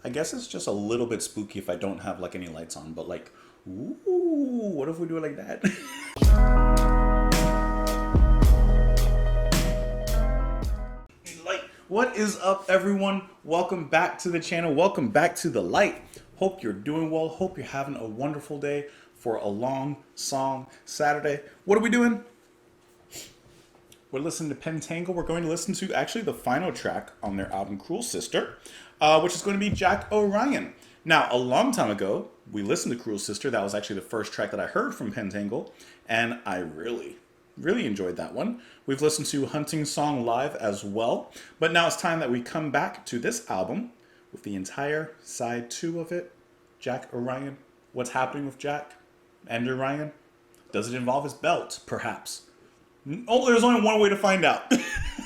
I guess it's just a little bit spooky if I don't have like any lights on, but like, ooh, what if we do it like that? Light. What is up, everyone? Welcome back to the channel. Welcome back to the light. Hope you're doing well. Hope you're having a wonderful day for a long song Saturday. What are we doing? We're listening to Pentangle. We're going to listen to actually the final track on their album Cruel Sister, which is going to be Jack Orion. Now, a long time ago, we listened to Cruel Sister. That was actually the first track that I heard from Pentangle, and I really enjoyed that one. We've listened to Hunting Song Live as well, but now it's time that we come back to this album with the entire side 2 of it. Jack Orion. What's happening with Jack and Orion? Does it involve his belt? Perhaps. Oh, there's only one way to find out.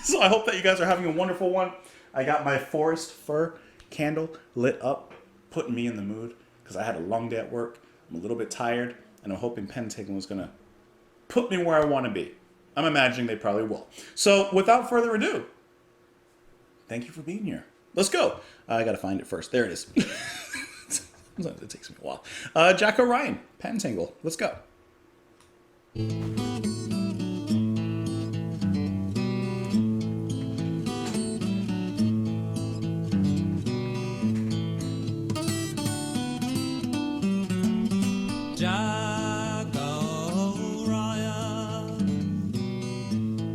So I hope that you guys are having a wonderful one. I got my forest fir candle lit up, putting me in the mood because I had a long day at work. I'm a little bit tired, and I'm hoping Pentangle is going to put me where I want to be. I'm imagining they probably will. So without further ado, thank you for being here. Let's go. I got to find it first. There it is. Sometimes it takes me a while. Jack Orion, Pentangle. Let's go. Jack Orion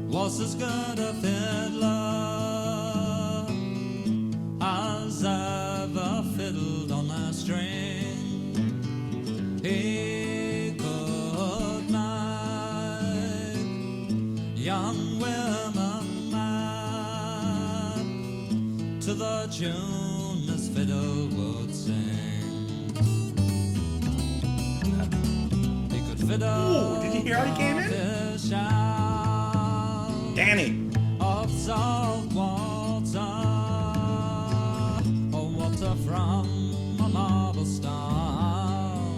was as good a fiddler as ever fiddled on a string. He could make young women mad to the tune his fiddle would sing. Ooh, did you hear how he came in? Danny. Of salt water, or water from a marble stone,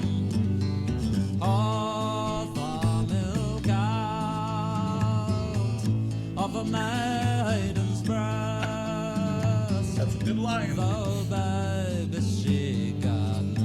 or the milk out of a maiden's breast. That's a good line. Though baby she got none.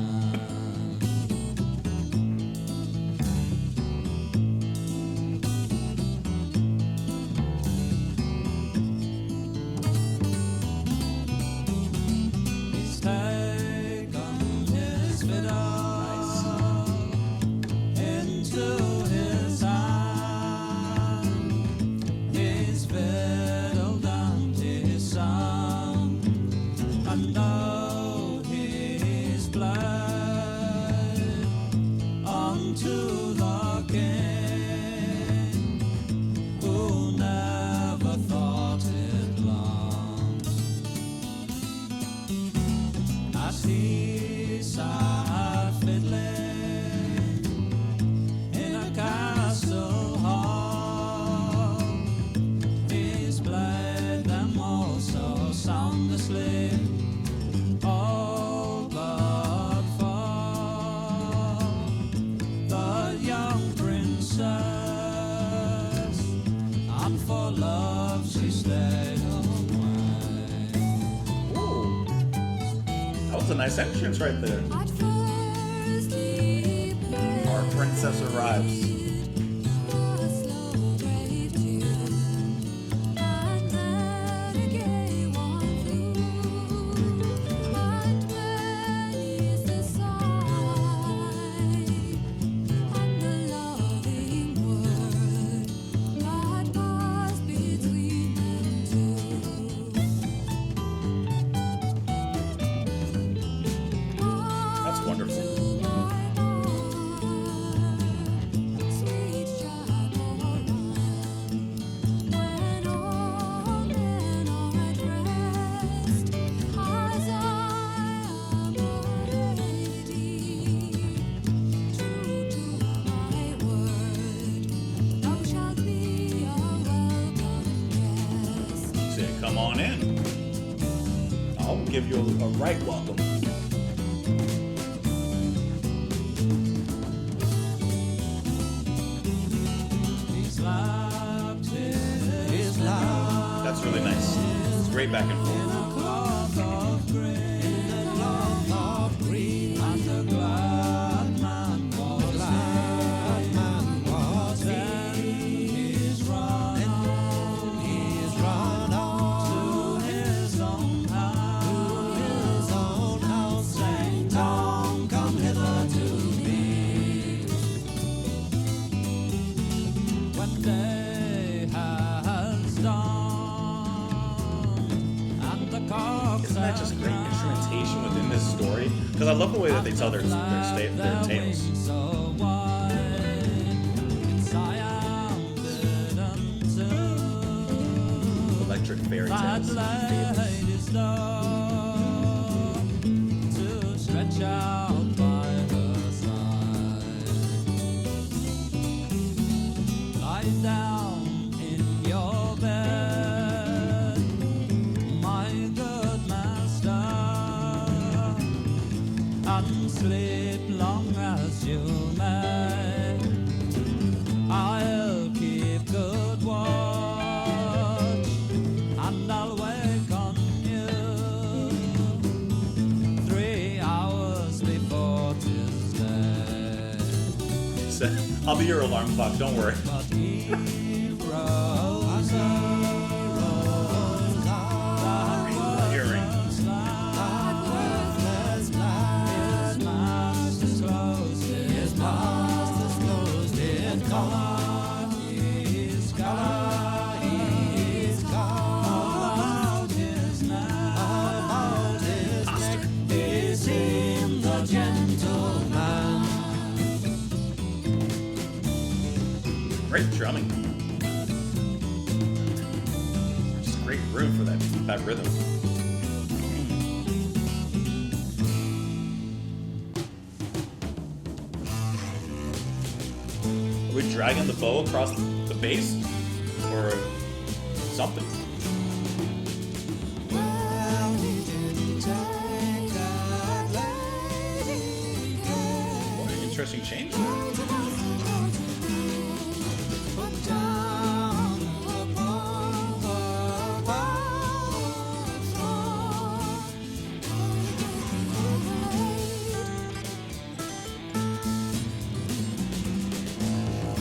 A nice entrance right there. Our princess arrives. Come on in. I'll give you a right welcome. That's really nice. It's great back and forth. implication within this story, because I love the way that they tell their tales. So wide, surrounded until Electric fairy that tales. light is low to stretch out by her side. Lie down in your bed, my good master, and sleep long as you may. I'll keep good watch, and I'll wake on you 3 hours before 'tis day. So, I'll be your alarm clock. Don't worry. But he rose up, Hearing. his master's closed his collar, he's got about his neck, he seemed a gentleman. Great drumming. Just great room for that rhythm. Are we dragging the bow across the base? Or something? What an interesting change there. I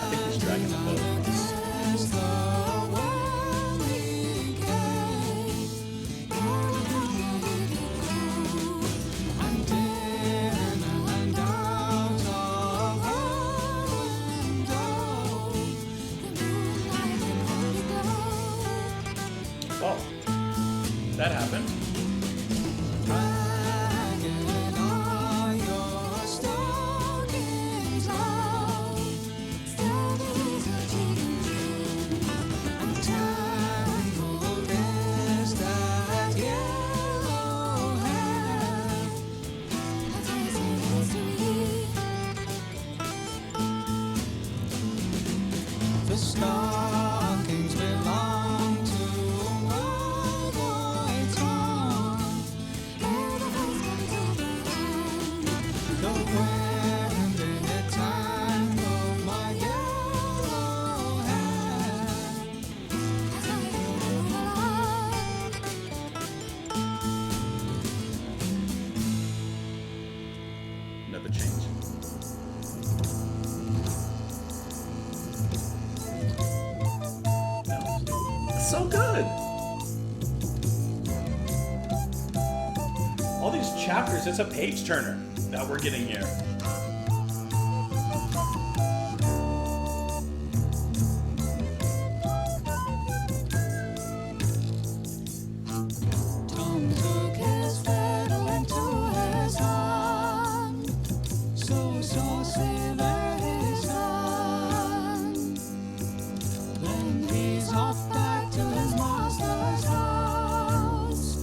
think he's dragging the bow across. Oh, that happened. The stockings belong to my boy Tom. The wind in the tangle my yellow hair. Another change. So good. All these chapters, it's a page turner that we're getting here. Tom took his fiddle into his hand, so saucy there he sang. Then he's off back to his master's house,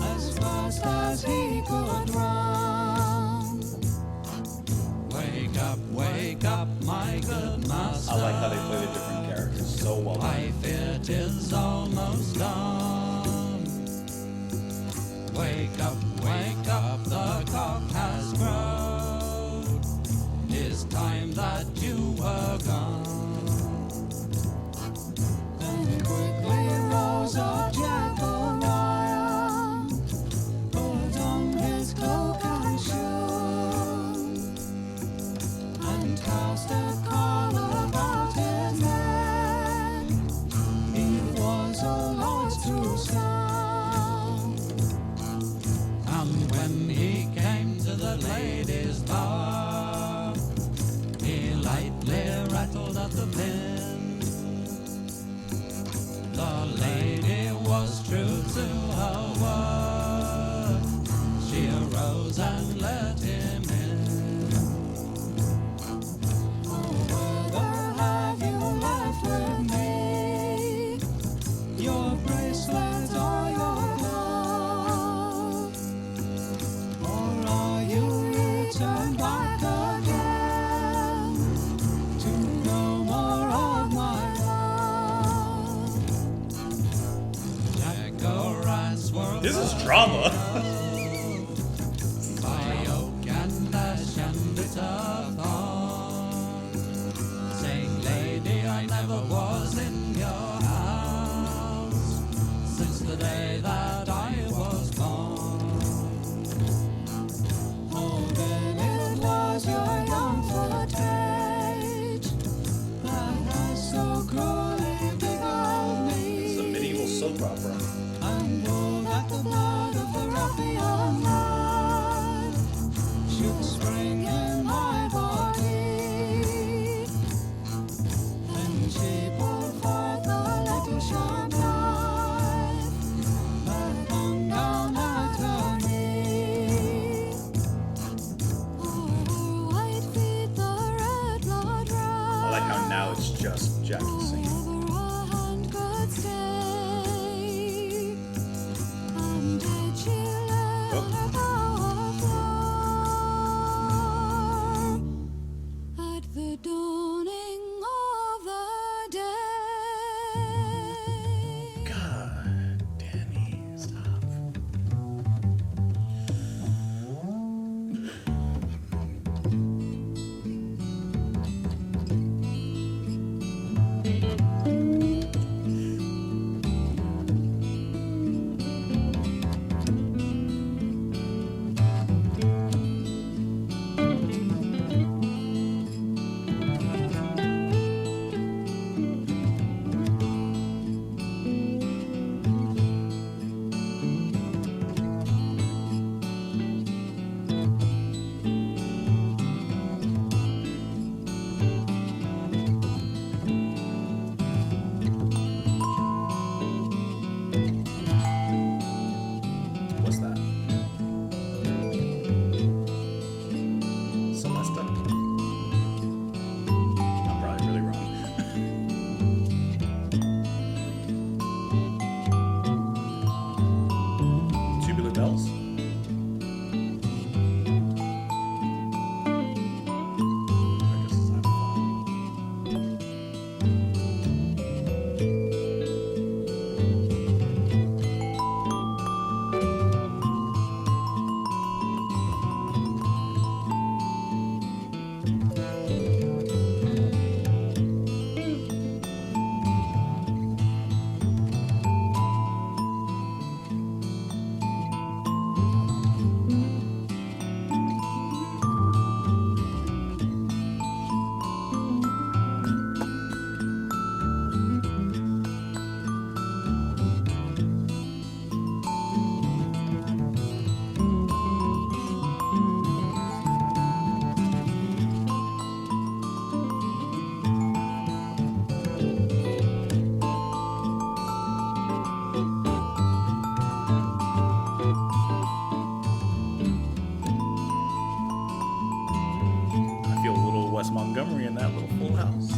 as fast as he could run. Wake up, my good master. I like how they play the different characters so well. I fear 'tis almost dawn. Wake up, the cock has crowed. 'Tis time that you were gone. Then quickly rose up Jack Orion, pulled on his cloak and shoe, and cast a collar about his neck. He was a lord's true son. And when he came to the lady's bower, he lightly rattled at the pin. The lady was true to her word. drama. By oak and ash and bitter thorn, saying, lady, I never was in your house since the day that I was born. Oh, then it was your young foot rage that has so cruelly beguiled me. It's a medieval soap opera. And know that the blood of the ruffian lad should spring in my body. Then she poured forth a little sharp knife that hung down at her knee. O'er her white feet the red blood ran. I like how now it's just Jackie singing. Wherever a hand could stay, and did she let her power flow at the dawning of the day? God, Danny, stop. What's that? Celesta? I'm probably really wrong. Tubular bells? I guess it's xylophone. I feel a little Wes Montgomery in that little Full House.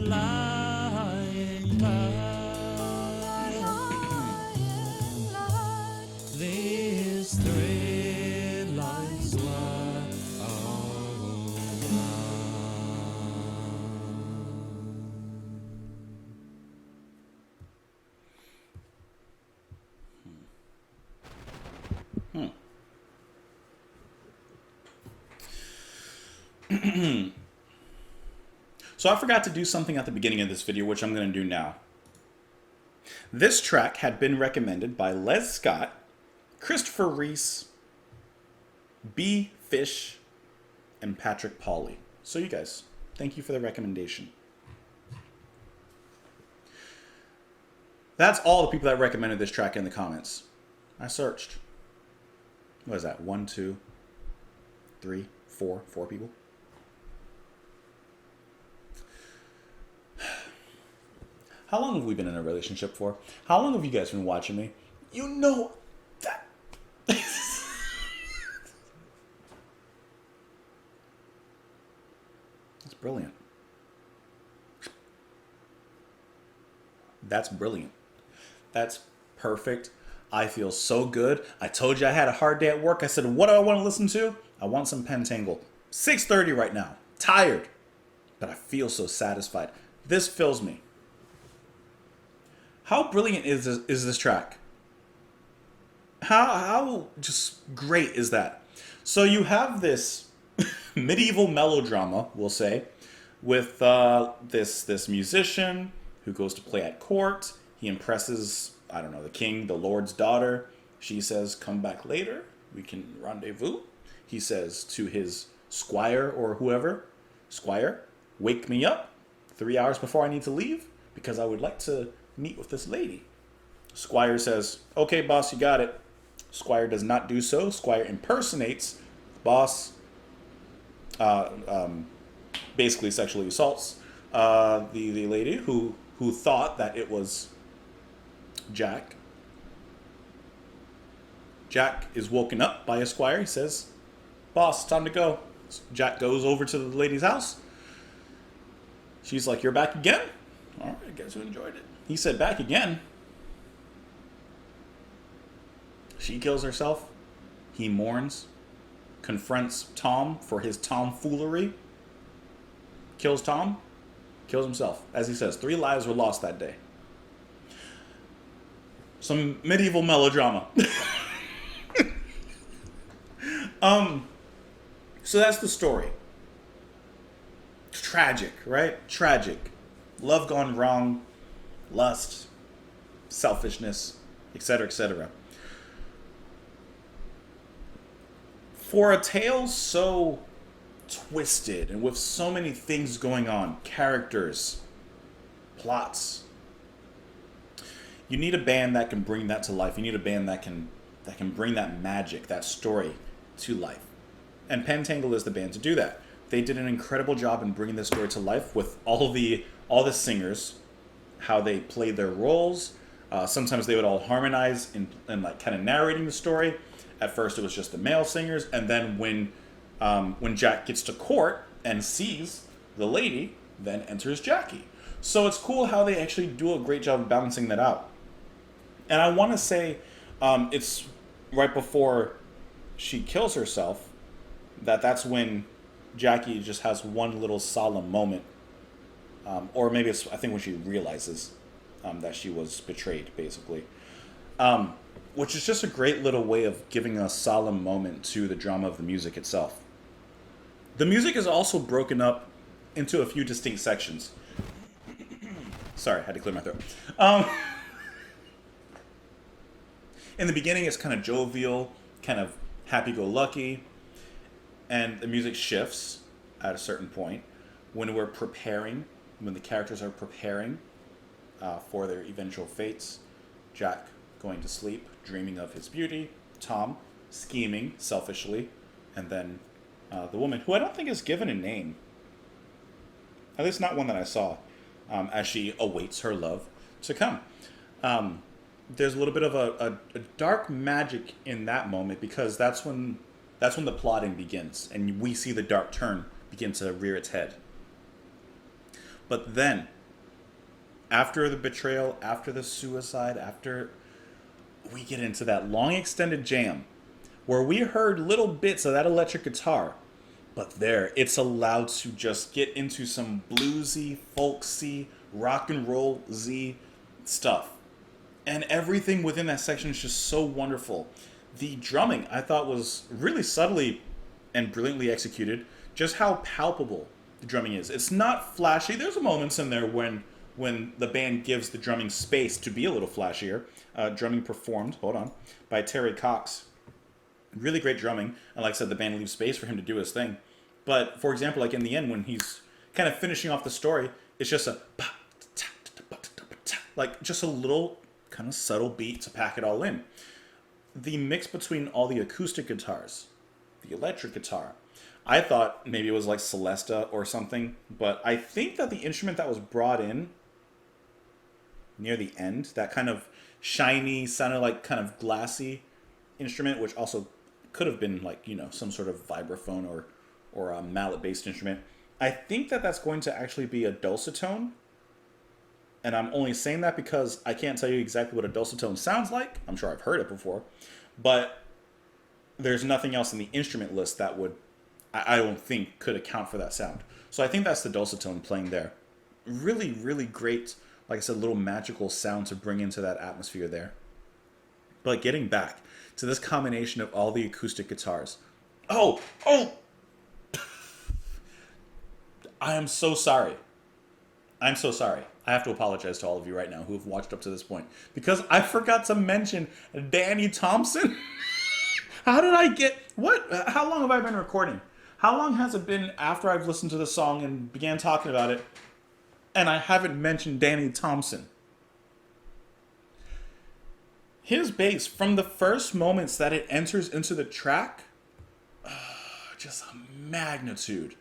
lying light. These three lights were all So I forgot to do something at the beginning of this video, which I'm going to do now. This track had been recommended by Les Scott, Christopher Reese, B. Fish, and Patrick Pauly. So you guys, thank you for the recommendation. That's all the people that recommended this track in the comments. I searched. What is that? 1, 2, 3, 4 people? How long have we been in a relationship for? How long have you guys been watching me? You know that. That's brilliant. That's brilliant. That's perfect. I feel so good. I told you I had a hard day at work. I said, what do I want to listen to? I want some Pentangle. 6:30 right now. Tired. But I feel so satisfied. This fills me. How brilliant is this track? How just great is that? So you have this medieval melodrama, we'll say, with this musician who goes to play at court. He impresses, I don't know, the king, the lord's daughter. She says, come back later. We can rendezvous. He says to his squire or whoever, squire, wake me up 3 hours before I need to leave because I would like to meet with this lady. Squire says, okay, boss, you got it. Squire does not do so. Squire impersonates boss, basically sexually assaults the lady who thought that it was Jack. Jack is woken up by a squire. He says, boss, time to go. Jack goes over to the lady's house. She's like, you're back again? All right, I guess you enjoyed it. He said, back again. She kills herself. He mourns, confronts Tom for his tomfoolery, kills Tom, kills himself. As he says, 3 lives were lost that day. Some medieval melodrama. So that's the story. It's tragic, right? Tragic. Love gone wrong, lust, selfishness, etc., etc. For a tale so twisted and with so many things going on, characters, plots, you need a band that can bring that to life. You need a band that can bring that magic, that story to life. And Pentangle is the band to do that. They did an incredible job in bringing this story to life with all the singers, how they played their roles. Sometimes they would all harmonize in like kind of narrating the story. At first it was just the male singers, and then when Jack gets to court and sees the lady, then enters Jackie. So it's cool how they actually do a great job of balancing that out. And I want to say it's right before she kills herself that's when Jackie just has one little solemn moment. Or maybe it's, I think, when she realizes that she was betrayed, basically. Which is just a great little way of giving a solemn moment to the drama of the music itself. The music is also broken up into a few distinct sections. Sorry, I had to clear my throat. In the beginning, it's kind of jovial, kind of happy-go-lucky, and the music shifts at a certain point when we're preparing, when the characters are preparing for their eventual fates. Jack going to sleep, dreaming of his beauty. Tom scheming selfishly. And then the woman, who I don't think is given a name. At least not one that I saw, as she awaits her love to come. There's a little bit of a dark magic in that moment, because that's when the plotting begins, and we see the dark turn begin to rear its head. But then After the betrayal, after the suicide, after we get into that long extended jam where we heard little bits of that electric guitar, but there it's allowed to just get into some bluesy, folksy, rock and roll Z stuff. And everything within that section is just so wonderful. The drumming I thought was really subtly and brilliantly executed. Just how palpable the drumming is. It's not flashy. There's moments in there when the band gives the drumming space to be a little flashier. Drumming performed, hold on, by Terry Cox. Really great drumming, and like I said, the band leaves space for him to do his thing. But for example, like in the end when he's kind of finishing off the story, it's just a like just a little kind of subtle beat to pack it all in. The mix between all the acoustic guitars, the electric guitar, I thought maybe it was like Celesta or something, but I think that the instrument that was brought in near the end, that kind of shiny, sounded like kind of glassy instrument, which also could have been like, you know, some sort of vibraphone or a mallet-based instrument. I think that that's going to actually be a dulcitone. And I'm only saying that because I can't tell you exactly what a dulcitone sounds like. I'm sure I've heard it before. But there's nothing else in the instrument list that would, I don't think, could account for that sound. So I think that's the dulcitone playing there. Really, really great, like I said, little magical sound to bring into that atmosphere there. But getting back to this combination of all the acoustic guitars. Oh! I am so sorry. I'm so sorry. I have to apologize to all of you right now who have watched up to this point. Because I forgot to mention Danny Thompson. How did I get... What? How long have I been recording? How long has it been after I've listened to the song and began talking about it, and I haven't mentioned Danny Thompson? His bass, from the first moments that it enters into the track, just a magnitude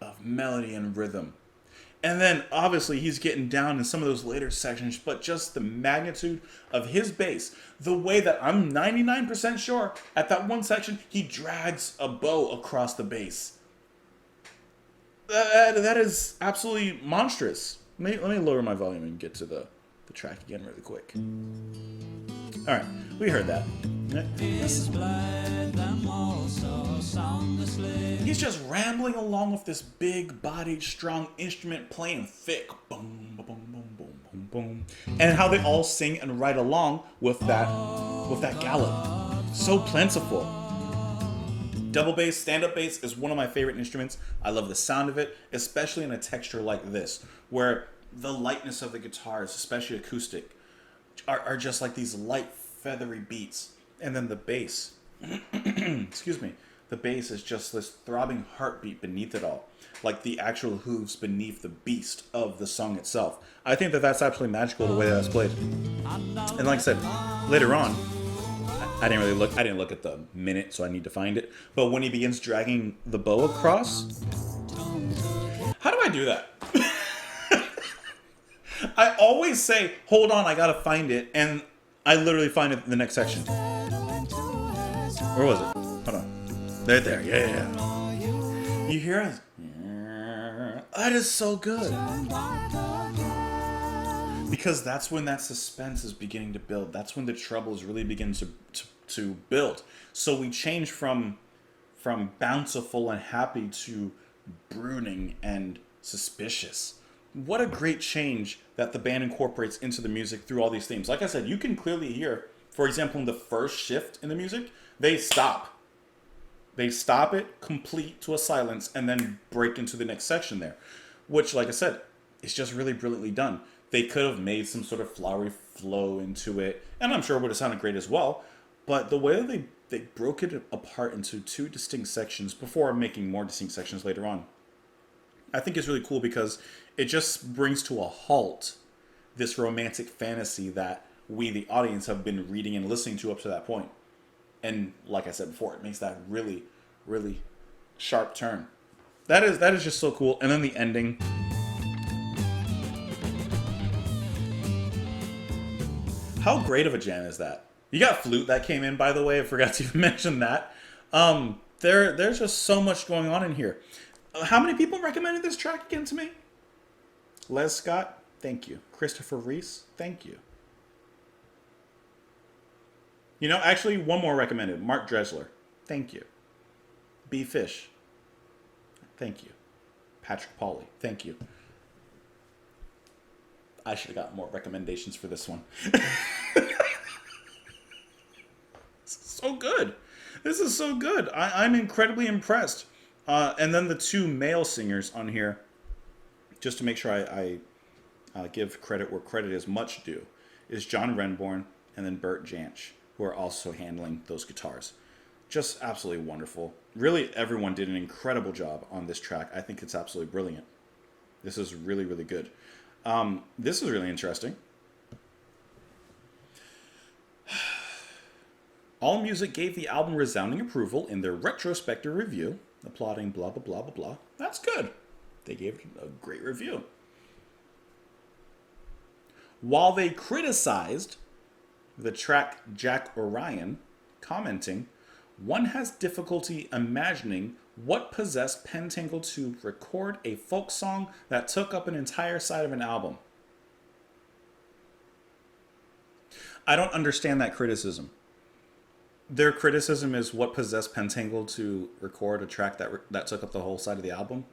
of melody and rhythm. And then, obviously, he's getting down in some of those later sections, but just the magnitude of his bass, the way that I'm 99% sure at that one section, he drags a bow across the bass. That is absolutely monstrous. Let me lower my volume and get to the track again really quick. All right, we heard that. He's just rambling along with this big-bodied, strong instrument playing thick, boom, boom, boom, boom, boom, boom, and how they all sing and ride along with that gallop. So plentiful. Double bass, stand-up bass is one of my favorite instruments. I love the sound of it, especially in a texture like this, where the lightness of the guitars, especially acoustic, are just like these light, feathery beats. And then the bass, excuse me, the bass is just this throbbing heartbeat beneath it all, like the actual hooves beneath the beast of the song itself. I think that that's absolutely magical the way that that's played. And like I said, later on, I didn't look at the minute, so I need to find it. But when he begins dragging the bow across, how do I do that? I always say, hold on, I gotta find it, and I literally find it in the next section. Where was it? Hold on. There, yeah. You hear it? That is so good. Because that's when that suspense is beginning to build. That's when the troubles really begin to build. So we change from bountiful and happy to brooding and suspicious. What a great change that the band incorporates into the music through all these themes. Like I said, you can clearly hear, for example, in the first shift in the music, they stop. They stop it complete to a silence and then break into the next section there. Which, like I said, is just really brilliantly done. They could have made some sort of flowery flow into it, and I'm sure it would have sounded great as well. But the way that they broke it apart into two distinct sections before making more distinct sections later on, I think is really cool because it just brings to a halt this romantic fantasy that we, the audience, have been reading and listening to up to that point. And like I said before, it makes that really, really sharp turn. That is just so cool. And then the ending. How great of a jam is that? You got flute that came in, by the way. I forgot to even mention that. There's just so much going on in here. How many people recommended this track again to me? Les Scott, Thank you. Christopher Reese, thank you. You know, actually, one more recommended. Mark Dresler, thank you. B. Fish, thank you. Patrick Pauly, thank you. I should have got more recommendations for this one. So good. This is so good. I'm incredibly impressed. And then the two male singers on here, just to make sure I give credit where credit is much due, is John Renborn and then Bert Jansch, who are also handling those guitars. Just absolutely wonderful. Really, everyone did an incredible job on this track. I think it's absolutely brilliant. This is really, really good. This is really interesting. AllMusic gave the album resounding approval in their retrospective review, applauding blah, blah, blah, blah, blah. That's good. They gave it a great review. While they criticized the track Jack Orion, commenting, one has difficulty imagining what possessed Pentangle to record a folk song that took up an entire side of an album. I don't understand that criticism. Their criticism is what possessed Pentangle to record a track that took up the whole side of the album.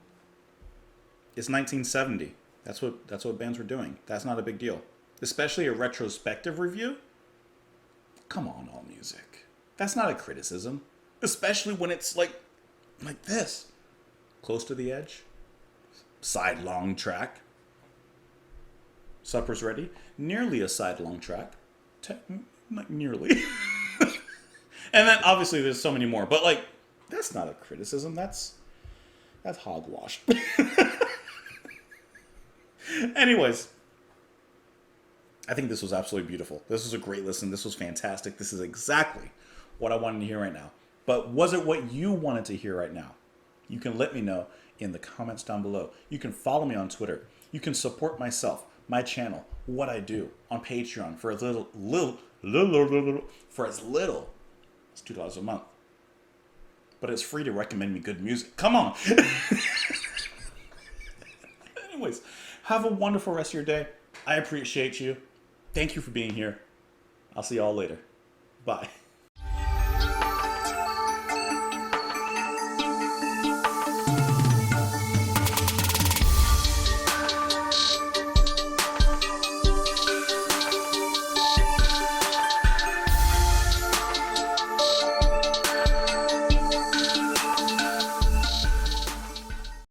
It's 1970. That's what bands were doing. That's not a big deal. Especially a retrospective review. Come on, AllMusic. That's not a criticism. Especially when it's like this. Close to the edge. Side-long track. Supper's Ready. Nearly a side-long track. Not nearly. And then obviously there's so many more. But like, that's not a criticism. That's hogwash. Anyways. I think this was absolutely beautiful. This was a great listen. This was fantastic. This is exactly what I wanted to hear right now. But was it what you wanted to hear right now? You can let me know in the comments down below. You can follow me on Twitter. You can support myself, my channel, what I do on Patreon for as little as $2 a month. But it's free to recommend me good music. Come on. Anyways, have a wonderful rest of your day. I appreciate you. Thank you for being here. I'll see y'all later. Bye.